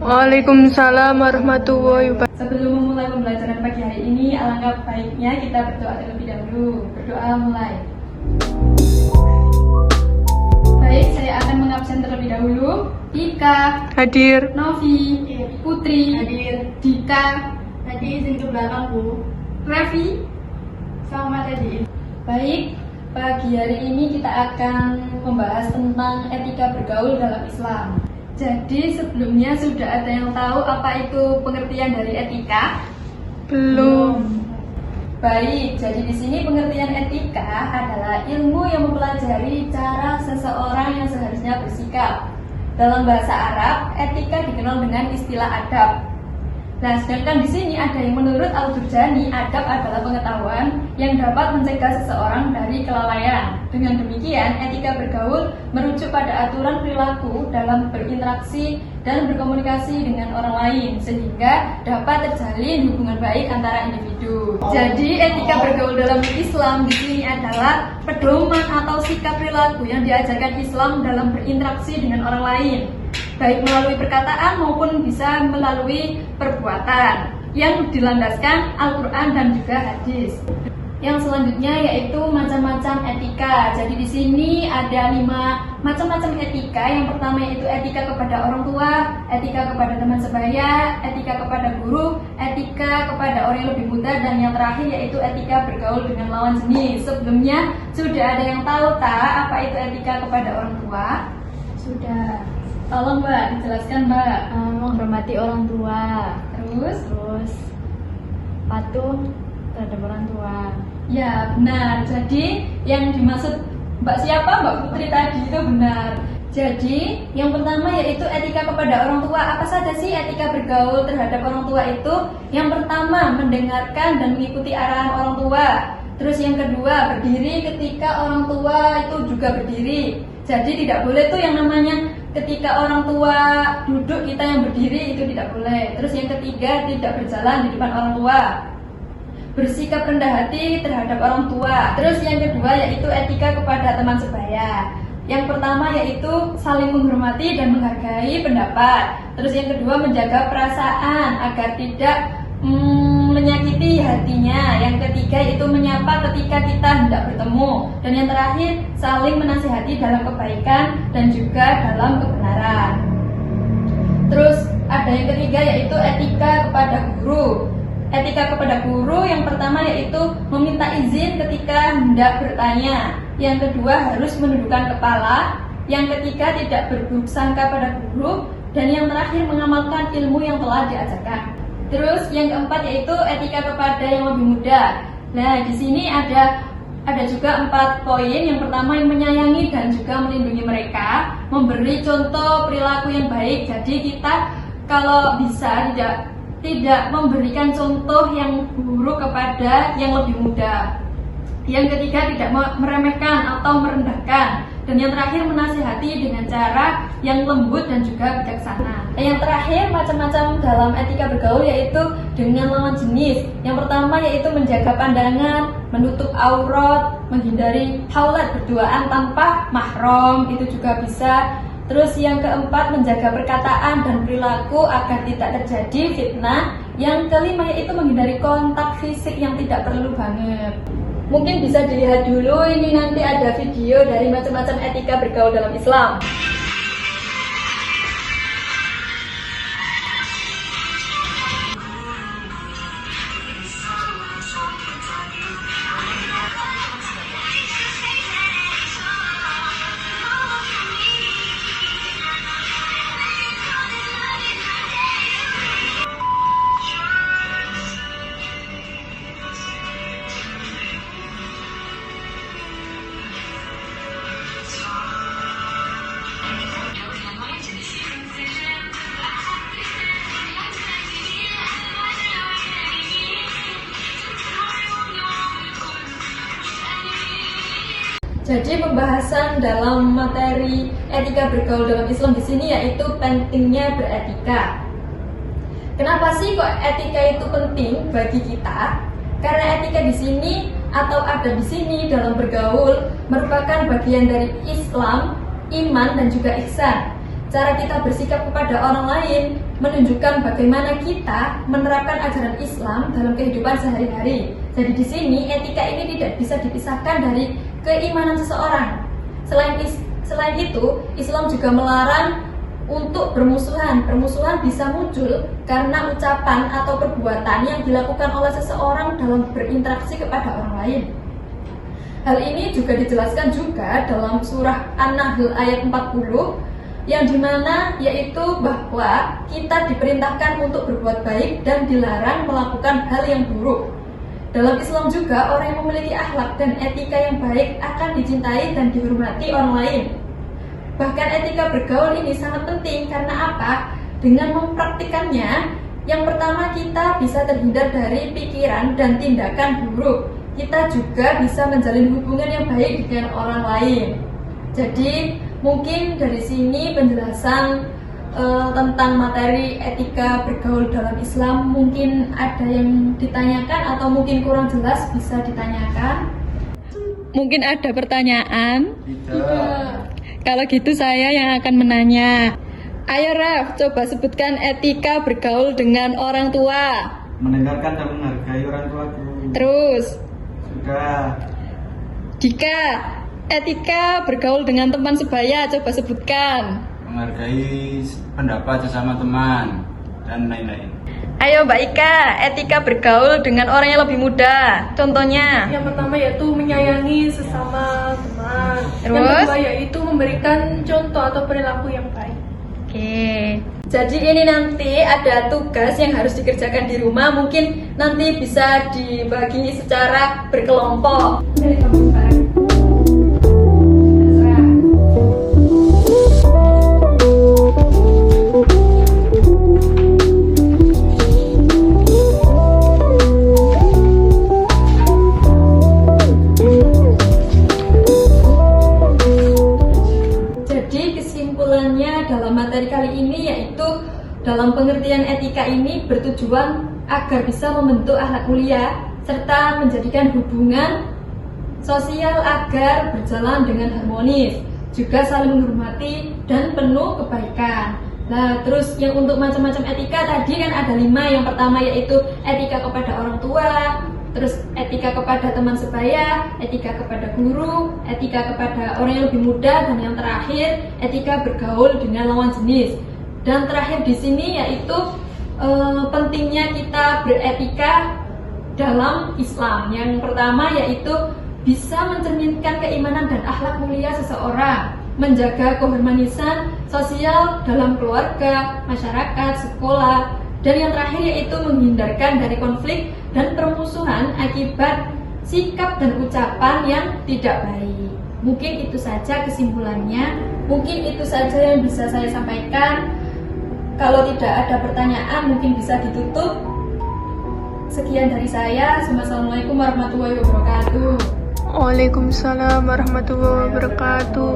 Waalaikumsalam warahmatullahi wabarakatuh. Sebelum memulai pembelajaran pagi hari ini, alangkah baiknya kita berdoa terlebih dahulu. Berdoa mulai. Baik, saya akan mengabsen terlebih dahulu. Ika, Hadir. Novi, Putri, Hadir. Dika, Tadi izin ke belakang, Bu. Revi. Sama tadi. Baik, pagi hari ini kita akan membahas tentang etika bergaul dalam Islam. Jadi sebelumnya sudah ada yang tahu apa itu pengertian dari etika? Belum. Baik, jadi di sini pengertian etika adalah ilmu yang mempelajari cara seseorang yang seharusnya bersikap. Dalam bahasa Arab, etika dikenal dengan istilah adab. Nah, sedangkan di sini ada yang menurut Al-Jurjani, adab adalah pengetahuan yang dapat mencegah seseorang dari kelalaian. Dengan demikian, etika bergaul merujuk pada aturan perilaku dalam berinteraksi dan berkomunikasi dengan orang lain, sehingga dapat terjalin hubungan baik antara individu. Jadi, etika bergaul dalam Islam di sini adalah pedoman atau sikap perilaku yang diajarkan Islam dalam berinteraksi dengan orang lain, baik melalui perkataan maupun bisa melalui perbuatan yang dilandaskan Al-Quran dan juga hadis. Yang selanjutnya yaitu macam-macam etika. Jadi di sini ada 5 macam-macam etika. Yang pertama yaitu etika kepada orang tua, etika kepada teman sebaya, etika kepada guru, etika kepada orang yang lebih muda, dan yang terakhir yaitu etika bergaul dengan lawan jenis. Sebelumnya sudah ada yang tahu tak apa itu etika kepada orang tua? Sudah. Tolong Mbak, dijelaskan Mbak. Menghormati orang tua. Terus Patuh terhadap orang tua. ya benar. Jadi yang dimaksud Mbak siapa? Mbak Putri tadi itu benar. Jadi yang pertama yaitu etika kepada orang tua. Apa saja sih etika bergaul terhadap orang tua itu? Yang pertama mendengarkan dan mengikuti arahan orang tua. Terus yang kedua berdiri ketika orang tua itu juga berdiri. Jadi tidak boleh tuh yang namanya ketika orang tua duduk kita yang berdiri, itu tidak boleh. Terus yang ketiga tidak berjalan di depan orang tua. Bersikap rendah hati terhadap orang tua. Terus yang kedua yaitu etika kepada teman sebaya. Yang pertama yaitu saling menghormati dan menghargai pendapat. Terus yang kedua menjaga perasaan agar tidak menyakiti hatinya. Yang ketiga yaitu menyapa ketika kita hendak bertemu. Dan yang terakhir saling menasihati dalam kebaikan dan juga dalam kebenaran. Terus ada yang ketiga yaitu etika kepada guru. Etika kepada guru yang pertama yaitu meminta izin ketika hendak bertanya. Yang kedua harus menundukkan kepala. Yang ketiga tidak berburuk sangka pada guru. Dan yang terakhir mengamalkan ilmu yang telah diajarkan. Terus yang keempat yaitu etika kepada yang lebih muda. Nah, di sini ada juga 4 poin. Yang pertama yang menyayangi dan juga melindungi mereka, memberi contoh perilaku yang baik. Jadi kita kalau bisa tidak memberikan contoh yang buruk kepada yang lebih muda. Yang ketiga tidak meremehkan atau merendahkan. Dan yang terakhir menasihati dengan cara yang lembut dan juga bijaksana. Yang terakhir macam-macam dalam etika bergaul yaitu dengan lawan jenis. Yang pertama yaitu menjaga pandangan, menutup aurat, menghindari haulat berduaan tanpa mahram, itu juga bisa. Terus yang keempat menjaga perkataan dan perilaku agar tidak terjadi fitnah. Yang kelima yaitu menghindari kontak fisik yang tidak perlu banget. Mungkin bisa dilihat dulu, ini nanti ada video dari macam-macam etika bergaul dalam Islam. Jadi pembahasan dalam materi etika bergaul dalam Islam di sini yaitu pentingnya beretika. Kenapa sih kok etika itu penting bagi kita? Karena etika di sini atau adab di sini dalam bergaul merupakan bagian dari Islam, iman dan juga ihsan. Cara kita bersikap kepada orang lain menunjukkan bagaimana kita menerapkan ajaran Islam dalam kehidupan sehari-hari. Jadi di sini etika ini tidak bisa dipisahkan dari keimanan seseorang. Selain itu, Islam juga melarang untuk bermusuhan. Permusuhan bisa muncul karena ucapan atau perbuatan yang dilakukan oleh seseorang dalam berinteraksi kepada orang lain. Hal ini juga dijelaskan juga dalam surah An-Nahl ayat 40 yang dimana yaitu bahwa kita diperintahkan untuk berbuat baik dan dilarang melakukan hal yang buruk. Dalam Islam juga orang yang memiliki akhlak dan etika yang baik akan dicintai dan dihormati orang lain. Bahkan etika bergaul ini sangat penting karena apa? Dengan mempraktikannya, yang pertama kita bisa terhindar dari pikiran dan tindakan buruk. Kita juga bisa menjalin hubungan yang baik dengan orang lain. Jadi mungkin dari sini penjelasan tentang materi etika bergaul dalam Islam mungkin ada yang ditanyakan atau mungkin kurang jelas bisa ditanyakan. Mungkin ada pertanyaan? Tidak. Kalau gitu saya yang akan menanya. Ayo Raf, coba sebutkan etika bergaul dengan orang tua. Mendengarkan dan menghargai orang tuaku. Terus, Sudah. Dika, etika bergaul dengan teman sebaya, coba sebutkan. Menghargai pendapat sesama teman dan lain-lain. Ayo Mbak Ika, etika bergaul dengan orang yang lebih muda. Contohnya? Yang pertama yaitu menyayangi sesama teman. Yang Terus? kedua yaitu memberikan contoh atau perilaku yang baik. Oke. Jadi ini nanti ada tugas yang harus dikerjakan di rumah, mungkin nanti bisa dibagi secara berkelompok. Dari kamu bareng. Terserah. Jadi kesimpulannya dalam materi kali ini yaitu dalam pengertian etika ini bertujuan agar bisa membentuk akhlak mulia serta menjadikan hubungan sosial agar berjalan dengan harmonis, juga saling menghormati dan penuh kebaikan. Nah, terus yang untuk macam-macam etika tadi kan ada 5. Yang pertama yaitu etika kepada orang tua, terus etika kepada teman sebaya, etika kepada guru, etika kepada orang yang lebih muda, dan yang terakhir etika bergaul dengan lawan jenis. Dan terakhir di sini yaitu pentingnya kita beretika dalam Islam. Yang pertama yaitu bisa mencerminkan keimanan dan akhlak mulia seseorang, menjaga keharmonisan sosial dalam keluarga, masyarakat, sekolah, dan yang terakhir yaitu menghindarkan dari konflik dan permusuhan akibat sikap dan ucapan yang tidak baik. Mungkin itu saja kesimpulannya, mungkin itu saja yang bisa saya sampaikan. Kalau tidak ada pertanyaan mungkin bisa ditutup. Sekian dari saya. Assalamualaikum warahmatullahi wabarakatuh. Waalaikumsalam warahmatullahi wabarakatuh.